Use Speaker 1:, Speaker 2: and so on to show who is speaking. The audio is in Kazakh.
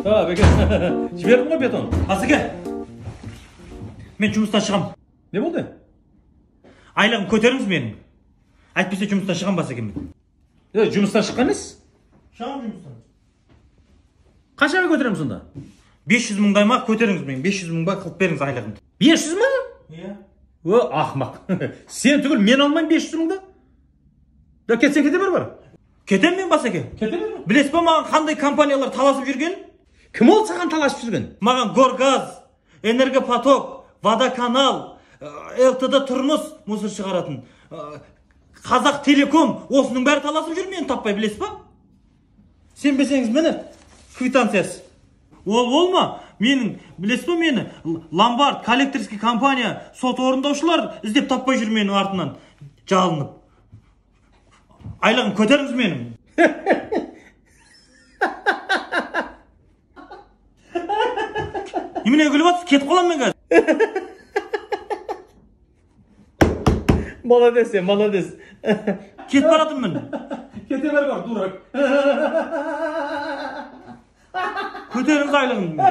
Speaker 1: Ha, Beke. Жібердің ғой бетон.
Speaker 2: Асыке, мен жұмыстан шығам.
Speaker 1: Не болды?
Speaker 2: Айлығын көтеріңіз менің. Әйтпесе жұмыстан шығам Басеке мен.
Speaker 1: Жұмыстан шыққан емес?
Speaker 2: Шығам жұмыстан.
Speaker 1: Қаншаға көтеремін сонда?
Speaker 2: 500 мыңдай ма көтеріңіз мен. 500 мың ба қылып беріңіз айлығымды.
Speaker 1: 500 мың?
Speaker 2: Иә.
Speaker 1: Ақмақ. Сен түгіл мен алмайым 500 мыңды? Да кетсең кете бер бар.
Speaker 2: Кетем мен Басеке.
Speaker 1: Кете бер.
Speaker 2: Білесіз ба маған қандай компаниялар таласып жүрген?
Speaker 1: Кім ол саған таласып жүрген?
Speaker 2: Маған Горгаз, Энергопоток, Водоканал, ЛТД тұрмыс мусор шығаратын. Қазақ Телеком осының бәрі таласып жүр, мені таппай, білесіз ба? Сенбесеңіз мені квитанциясы. Ол ма? Менің, білесіз ба мені? Ломбард, коллекторский компания, сот орындаушылар іздеп таппай жүр менің артынан жалынып. Айлығын көтеріңіз менің. Немене күліп атсыз? Кетіп қалам мен қазір.
Speaker 1: Молодец, молодец.
Speaker 2: Кетіп баратынмын.
Speaker 1: Кете бер бар, дурак.
Speaker 2: Көтеріңіз айлығымды.